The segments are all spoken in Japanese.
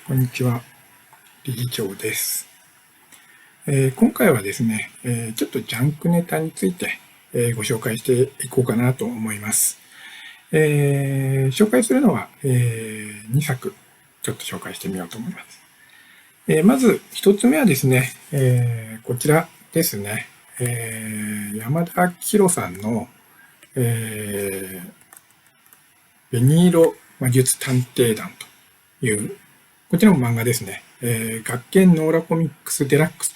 こんにちは、理事長です。今回はですね、ちょっとジャンクネタについて、ご紹介していこうかなと思います。紹介するのは、2作ちょっと紹介してみようと思います。まず1つ目はですね、こちらですね、山田明宏さんの、紅色魔術探偵団というこちらも漫画ですね。学研ノーラコミックスデラックス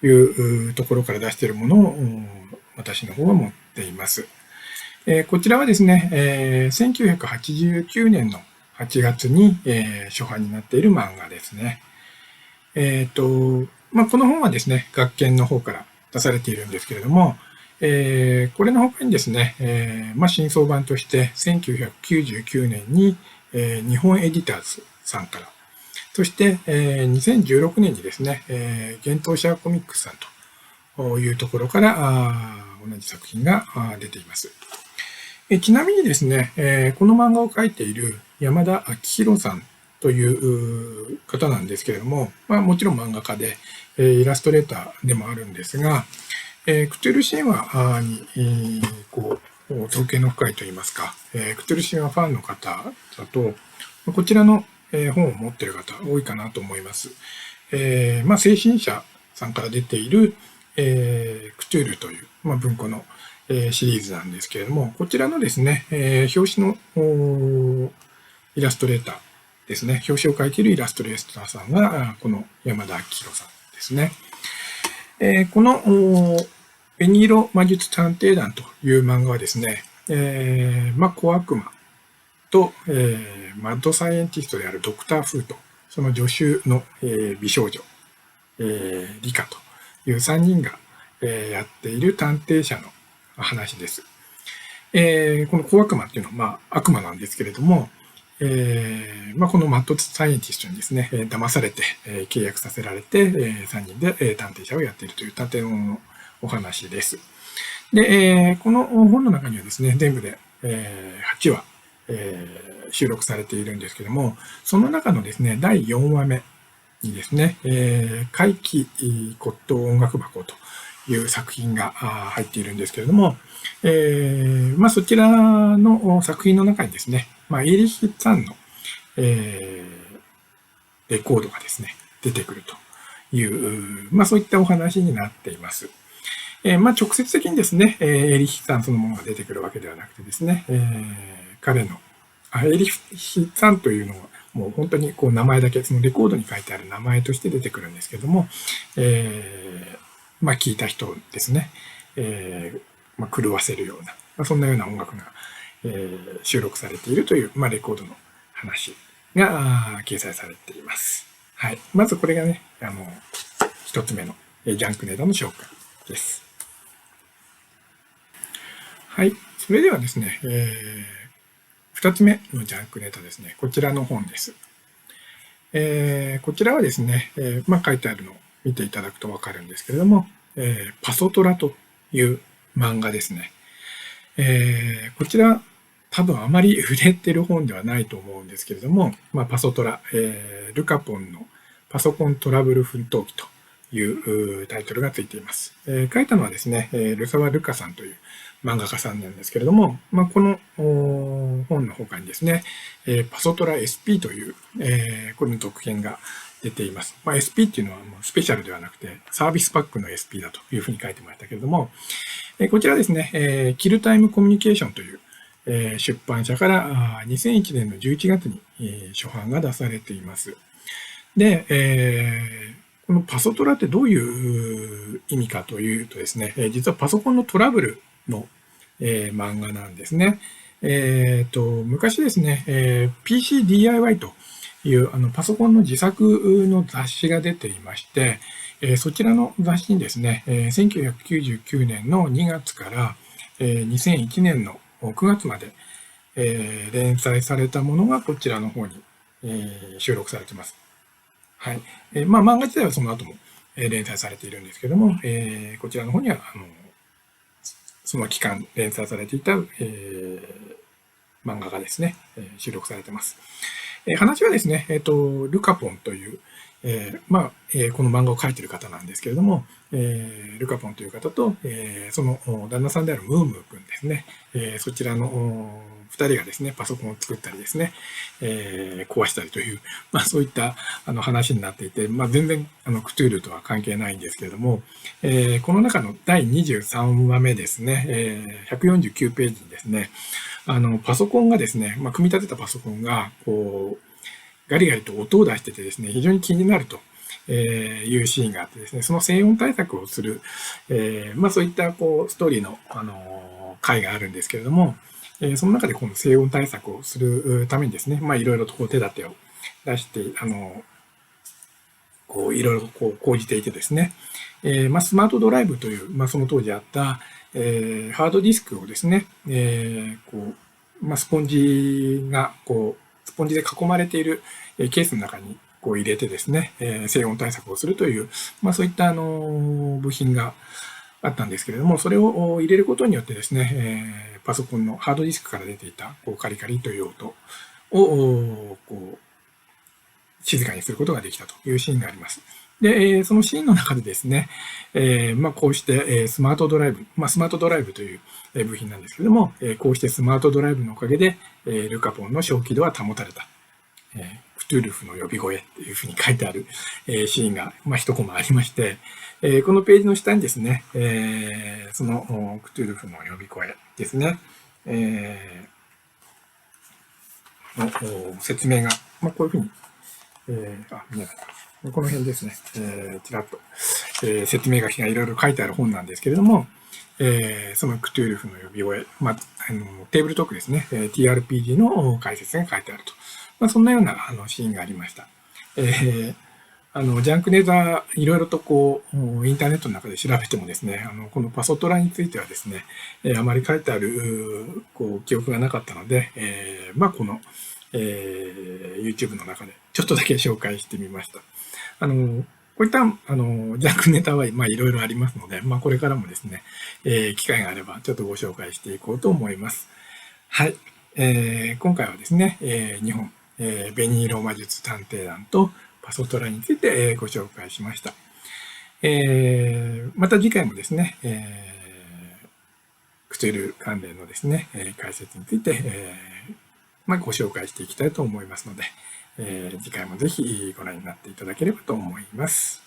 というところから出しているものを私の方は持っています。こちらはですね、1989年の8月に初版になっている漫画ですね。この本はですね、学研の方から出されているんですけれども、これの他にですね、新装版として1999年に、日本エディターズさんからそして、2016年にですね、幻冬舎コミックスさんというところから同じ作品が出ています。ちなみにですね、この漫画を描いている山田明宏さんという方なんですけれども、もちろん漫画家で、イラストレーターでもあるんですが、クトゥル神話に、造形の深いといいますか、クトゥル神話ファンの方だと、こちらの本を持っている方多いかなと思います。精神者さんから出ている、クトゥールという、文庫の、シリーズなんですけれども、こちらのですね、表紙のイラストレーターですね、表紙を描いているイラストレーターさんが、この山田明宏さんですね。この紅色魔術探偵団という漫画はですね、小悪魔と、マッドサイエンティストであるドクター・フーと、その助手の、美少女、リカという3人が、やっている探偵者の話です。この小悪魔っていうのは、悪魔なんですけれども、このマッドサイエンティストにですね、騙されて、契約させられて、3人で、探偵者をやっているという探偵のお話です。で、この本の中にはですね、全部で、8話、収録されているんですけども、その中のですね、第4話目にですね、怪奇骨董音楽箱という作品が入っているんですけれども、そちらの作品の中にですね、エーリッヒさんの、レコードがですね、出てくるという、そういったお話になっています。直接的にですね、エーリッヒさんそのものが出てくるわけではなくてですね、彼の、エーリッヒさんというのは、もう本当にこう名前だけ、そのレコードに書いてある名前として出てくるんですけども、聞いた人ですね、狂わせるような、そんなような音楽が、収録されているという、レコードの話が掲載されています。はい。まずこれがね、一つ目のジャンクネタの紹介です。はい。それではですね、二つ目のジャンクネタですね。こちらの本です。こちらはですね、書いてあるのを見ていただくとわかるんですけれども、パソトラという漫画ですね。こちら多分あまり売れてる本ではないと思うんですけれども、パソトラ、ルカポンのパソコントラブル奮闘記というタイトルがついています。書いたのはですね、ルサワ・ルカさんという漫画家さんなんですけれども、この本の他にですね、パソトラ SP という、これの続編が出ています。SP っていうのはもうスペシャルではなくてサービスパックの SP だというふうに書いてましたけれども、こちらですね、キルタイムコミュニケーションという、出版社から2001年の11月に、初版が出されています。で、このパソトラってどういう意味かというとですね、実はパソコンのトラブルの、漫画なんですね。昔ですね、PCDIY というパソコンの自作の雑誌が出ていまして、そちらの雑誌にですね、1999年の2月から2001年の9月まで連載されたものがこちらの方に収録されています。はい。漫画自体はその後も連載されているんですけども、こちらの方にはその期間連載されていた漫画がですね、収録されています。話はですね、ルカポンという、この漫画を描いている方なんですけれども、ルカポンという方と、その旦那さんであるムームー君ですね、そちらの二人がですね、パソコンを作ったりですね、壊したりという、そういった話になっていて、全然クトゥールとは関係ないんですけれども、この中の第23話目ですね、149ページにですね、パソコンがですね、組み立てたパソコンが、こう、ガリガリと音を出しててですね、非常に気になると。いうシーンがあってですね、その静音対策をする、そういったこうストーリーの、回があるんですけれども、その中でこの静音対策をするためにですね、いろいろとこう手立てを出して、こういろいろこう講じていてですね、スマートドライブという、その当時あった、ハードディスクをですね、スポンジがこうスポンジで囲まれているケースの中にこう入れてですね、静音対策をするという、そういった部品があったんですけれども、それを入れることによってですね、パソコンのハードディスクから出ていたこうカリカリという音をこう静かにすることができたというシーンがあります。で、そのシーンの中でですね、こうして、スマートドライブ、スマートドライブという部品なんですけれども、こうしてスマートドライブのおかげで、ルカポンの小気度は保たれた。クトゥルフの呼び声っていうふうに書いてある、シーンが、一コマありまして、このページの下にですね、そのクトゥルフの呼び声ですね、の説明が、こういうふうに見えないか。この辺ですね、ちらっと、説明書きがいろいろ書いてある本なんですけれども、そのクトゥルフの呼び声、テーブルトークですね、TRPG の解説が書いてあると。そんなようなシーンがありました。ジャンクネタ、いろいろとこう、インターネットの中で調べてもですね、このパソトラについてはですね、あまり書いてある、こう、記憶がなかったので、この、YouTube の中でちょっとだけ紹介してみました。こういった、ジャンクネタは、いろいろありますので、これからもですね、機会があれば、ちょっとご紹介していこうと思います。はい。今回はですね、日本、紅色魔術探偵団とパソトラについて、ご紹介しました。また次回もですね、クトゥル関連のですね、解説について、ご紹介していきたいと思いますので、次回もぜひご覧になっていただければと思います。